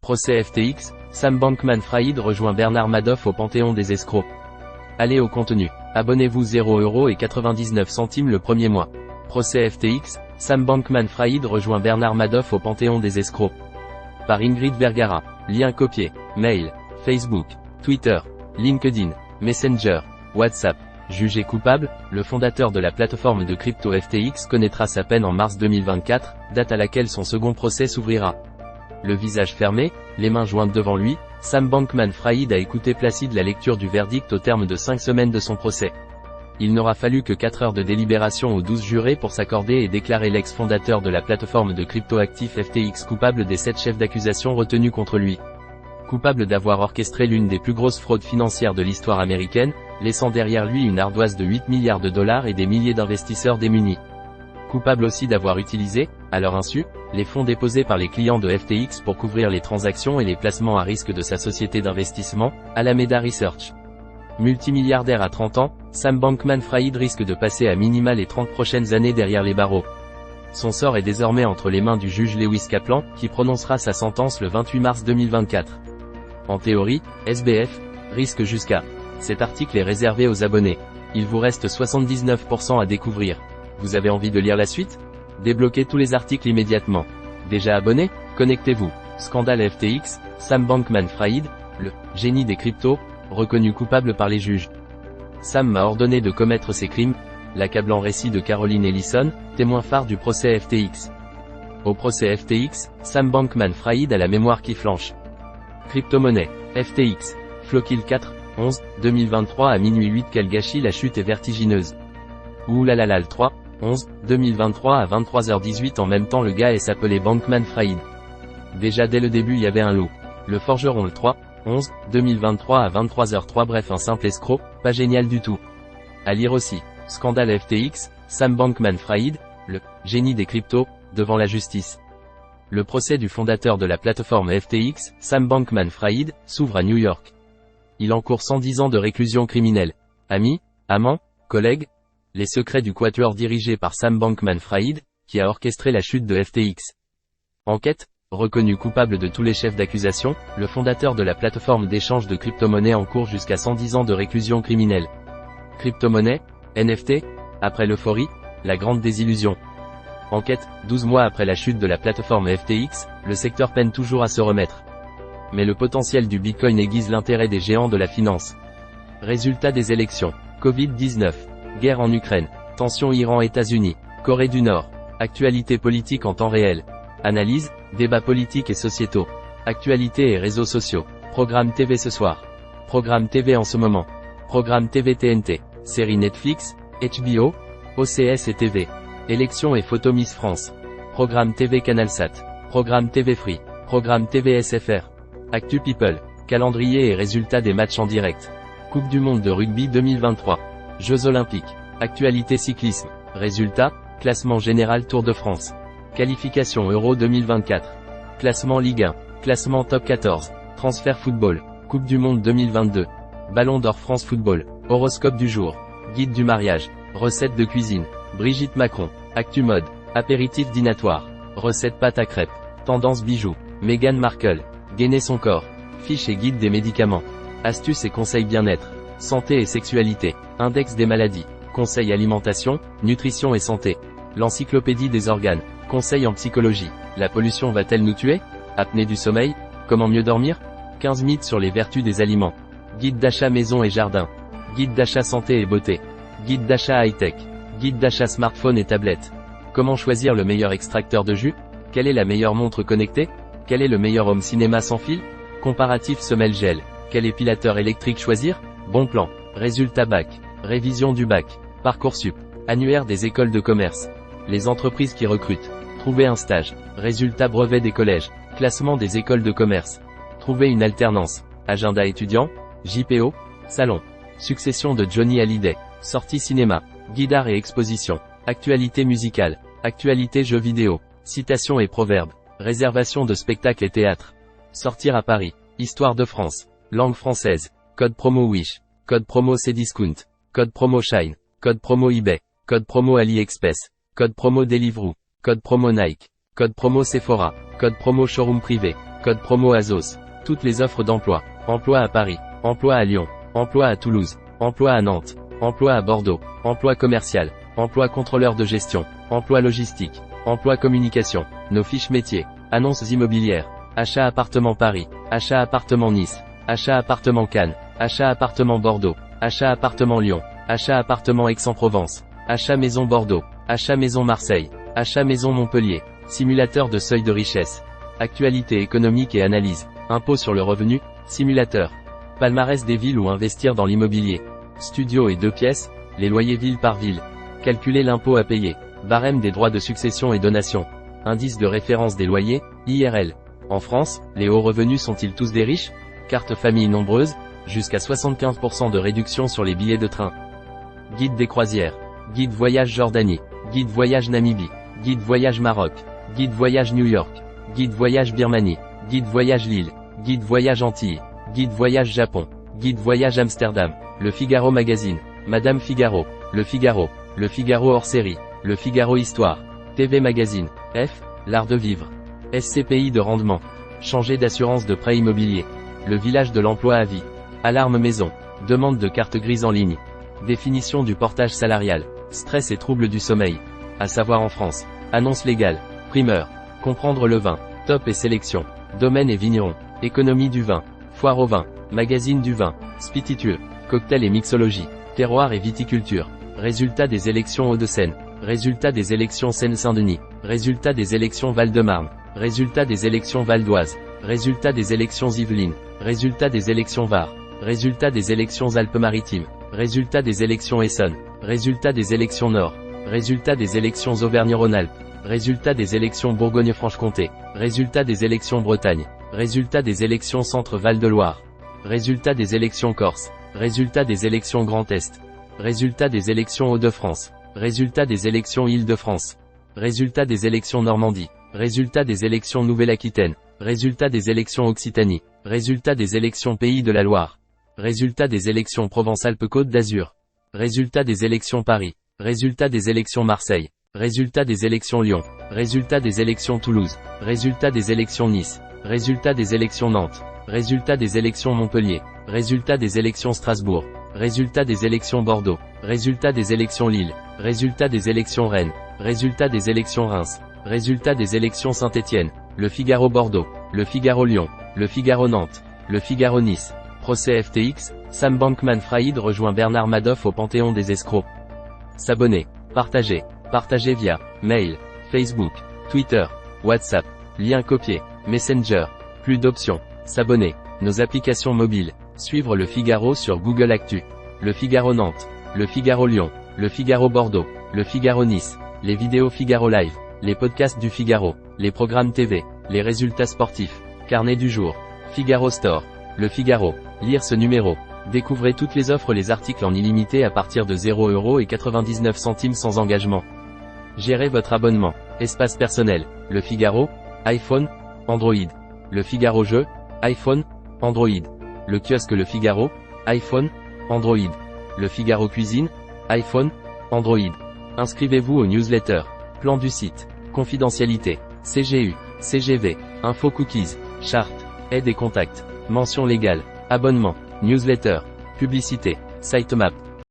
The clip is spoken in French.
Procès FTX, Sam Bankman-Fried rejoint Bernard Madoff au panthéon des escrocs. Allez au contenu. Abonnez-vous 0,99 € le premier mois. Procès FTX, Sam Bankman-Fried rejoint Bernard Madoff au panthéon des escrocs. Par Ingrid Vergara. Lien copié. Mail, Facebook, Twitter, LinkedIn, Messenger, WhatsApp. Jugé coupable, le fondateur de la plateforme de crypto FTX connaîtra sa peine en mars 2024, date à laquelle son second procès s'ouvrira. Le visage fermé, les mains jointes devant lui, Sam Bankman-Fried a écouté placide la lecture du verdict au terme de 5 semaines de son procès. Il n'aura fallu que 4 heures de délibération aux 12 jurés pour s'accorder et déclarer l'ex-fondateur de la plateforme de crypto-actifs FTX coupable des 7 chefs d'accusation retenus contre lui. Coupable d'avoir orchestré l'une des plus grosses fraudes financières de l'histoire américaine, laissant derrière lui une ardoise de 8 milliards de dollars et des milliers d'investisseurs démunis. Coupable aussi d'avoir utilisé, à leur insu, les fonds déposés par les clients de FTX pour couvrir les transactions et les placements à risque de sa société d'investissement, Alameda Research. Multimilliardaire à 30 ans, Sam Bankman-Fried risque de passer à minima les 30 prochaines années derrière les barreaux. Son sort est désormais entre les mains du juge Lewis Kaplan, qui prononcera sa sentence le 28 mars 2024. En théorie, SBF risque jusqu'à. Cet article est réservé aux abonnés. Il vous reste 79% à découvrir. Vous avez envie de lire la suite? Débloquez tous les articles immédiatement. Déjà abonné? Connectez-vous. Scandale FTX, Sam Bankman-Fried, le « génie des cryptos », reconnu coupable par les juges. Sam m'a ordonné de commettre ces crimes, l'accablant récit de Caroline Ellison, témoin phare du procès FTX. Au procès FTX, Sam Bankman-Fried a la mémoire qui flanche. Crypto-monnaie, FTX, Flowkill 4/11, 2023 à minuit 8. Quel gâchis, la chute est vertigineuse. Oulalala le 3/11, 2023 à 23h18. En même temps le gars s'appelait Bankman-Fried. Déjà dès le début il y avait un loup. Le forgeron le 3/11, 2023 à 23h03. Bref, un simple escroc, pas génial du tout. À lire aussi. Scandale FTX, Sam Bankman-Fried, le « génie des cryptos », devant la justice. Le procès du fondateur de la plateforme FTX, Sam Bankman-Fried, s'ouvre à New York. Il encourt 110 ans de réclusion criminelle. Amis, amants, collègues, les secrets du quatuor dirigé par Sam Bankman-Fried, qui a orchestré la chute de FTX. Enquête, reconnu coupable de tous les chefs d'accusation, le fondateur de la plateforme d'échange de crypto-monnaies encourt jusqu'à 110 ans de réclusion criminelle. Crypto-monnaie, NFT, après l'euphorie, la grande désillusion. Enquête, 12 mois après la chute de la plateforme FTX, le secteur peine toujours à se remettre. Mais le potentiel du Bitcoin aiguise l'intérêt des géants de la finance. Résultat des élections. Covid-19. Guerre en Ukraine. Tension Iran-États-Unis. Corée du Nord. Actualité politique en temps réel. Analyse, débats politiques et sociétaux. Actualité et réseaux sociaux. Programme TV ce soir. Programme TV en ce moment. Programme TV TNT. Série Netflix, HBO, OCS et TV. Élections et photos Miss France. Programme TV CanalSat. Programme TV Free. Programme TV SFR. Actu People. Calendrier et résultats des matchs en direct. Coupe du monde de rugby 2023. Jeux olympiques. Actualité cyclisme. Résultats, classement général Tour de France. Qualification Euro 2024. Classement Ligue 1. Classement Top 14. Transfert football. Coupe du monde 2022. Ballon d'or France Football. Horoscope du jour. Guide du mariage. Recettes de cuisine. Brigitte Macron. Actu mode. Apéritif dînatoire. Recette pâte à crêpes. Tendance bijoux. Meghan Markle. Gainer son corps. Fiche et guide des médicaments. Astuces et conseils bien-être. Santé et sexualité. Index des maladies. Conseils alimentation, nutrition et santé. L'encyclopédie des organes. Conseils en psychologie. La pollution va-t-elle nous tuer? Apnée du sommeil. Comment mieux dormir? 15 mythes sur les vertus des aliments. Guide d'achat maison et jardin. Guide d'achat santé et beauté. Guide d'achat high-tech. Guide d'achat smartphone et tablette. Comment choisir le meilleur extracteur de jus? Quelle est la meilleure montre connectée? Quel est le meilleur home cinéma sans fil? Comparatif semelle gel. Quel épilateur électrique choisir? Bon plan. Résultat bac. Révision du bac. Parcoursup. Annuaire des écoles de commerce. Les entreprises qui recrutent. Trouver un stage. Résultat brevet des collèges. Classement des écoles de commerce. Trouver une alternance. Agenda étudiant. JPO. Salon. Succession de Johnny Hallyday. Sortie cinéma. Guide art et exposition. Actualité musicale. Actualité jeux vidéo. Citations et proverbes. Réservation de spectacles et théâtres. Sortir à Paris. Histoire de France. Langue française. Code promo Wish. Code promo Cdiscount. Code promo Shine. Code promo eBay. Code promo AliExpress. Code promo Deliveroo. Code promo Nike. Code promo Sephora. Code promo Showroom privé. Code promo Azos. Toutes les offres d'emploi. Emploi à Paris. Emploi à Lyon. Emploi à Toulouse. Emploi à Nantes. Emploi à Bordeaux. Emploi commercial. Emploi contrôleur de gestion. Emploi logistique. Emploi communication. Nos fiches métiers. Annonces immobilières. Achat appartement Paris. Achat appartement Nice. Achat appartement Cannes. Achat appartement Bordeaux. Achat appartement Lyon. Achat appartement Aix-en-Provence. Achat maison Bordeaux. Achat maison Marseille. Achat maison Montpellier. Simulateur de seuil de richesse. Actualité économique et analyse. Impôt sur le revenu. Simulateur. Palmarès des villes où investir dans l'immobilier. Studio et 2 pièces. Les loyers ville par ville. Calculer l'impôt à payer. Barème des droits de succession et donation. Indice de référence des loyers, IRL. En France, les hauts revenus sont-ils tous des riches? Carte famille nombreuse. Jusqu'à 75% de réduction sur les billets de train. Guide des croisières. Guide voyage Jordanie. Guide voyage Namibie. Guide voyage Maroc. Guide voyage New York. Guide voyage Birmanie. Guide voyage Lille. Guide voyage Antilles. Guide voyage Japon. Guide voyage Amsterdam. Le Figaro Magazine. Madame Figaro. Le Figaro. Le Figaro hors série. Le Figaro Histoire. TV Magazine. F. L'art de vivre. SCPI de rendement. Changer d'assurance de prêt immobilier. Le village de l'emploi à vie. Alarme maison. Demande de carte grise en ligne. Définition du portage salarial. Stress et troubles du sommeil. À savoir en France. Annonce légale. Primeur. Comprendre le vin. Top et sélection. Domaine et vigneron. Économie du vin. Foire au vin. Magazine du vin. Spititude. Cocktail et mixologie. Terroir et viticulture. Résultat des élections Hauts-de-Seine. Résultat des élections Seine-Saint-Denis. Résultat des élections Val-de-Marne. Résultat des élections Val d'Oise. Résultat des élections Yvelines. Résultat des élections Var. Résultat des élections Alpes-Maritimes. Résultat des élections Essonne. Résultat des élections Nord. Résultat des élections Auvergne-Rhône-Alpes. Résultat des élections Bourgogne-Franche-Comté. Résultat des élections Bretagne. Résultat des élections Centre-Val de Loire. Résultat des élections Corse. Résultat des élections Grand Est. Résultat des élections Hauts-de-France. Résultat des élections Île-de-France. Résultat des élections Normandie. Résultat des élections Nouvelle-Aquitaine. Résultat des élections Occitanie. Résultat des élections Pays de la Loire. Résultat des élections Provence-Alpes-Côte d'Azur. Résultat des élections Paris. Résultat des élections Marseille. Résultat des élections Lyon. Résultat des élections Toulouse. Résultat des élections Nice. Résultat des élections Nantes. Résultat des élections Montpellier. Résultat des élections Strasbourg. Résultat des élections Bordeaux. Résultat des élections Lille. Résultat des élections Rennes. Résultat des élections Reims. Résultat des élections Saint-Étienne. Le Figaro Bordeaux. Le Figaro Lyon. Le Figaro Nantes. Le Figaro Nice. Procès FTX, Sam Bankman-Fried rejoint Bernard Madoff au panthéon des escrocs. S'abonner. Partager. Partager via mail, Facebook, Twitter, WhatsApp. Lien copié. Messenger. Plus d'options. S'abonner. Nos applications mobiles. Suivre le Figaro sur Google Actu. Le Figaro Nantes. Le Figaro Lyon. Le Figaro Bordeaux. Le Figaro Nice. Les vidéos Figaro Live. Les podcasts du Figaro. Les programmes TV. Les résultats sportifs. Carnet du jour. Figaro Store. Le Figaro. Lire ce numéro. Découvrez toutes les offres, les articles en illimité à partir de 0,99 € sans engagement. Gérez votre abonnement. Espace personnel. Le Figaro. iPhone. Android. Le Figaro Jeu. iPhone. Android. Le kiosque Le Figaro. iPhone. Android. Le Figaro Cuisine. iPhone. Android. Inscrivez-vous aux newsletters. Plan du site. Confidentialité. CGU. CGV. Info cookies. Charte. Aide et contact. Mention légale. Abonnement. Newsletter. Publicité. Sitemap.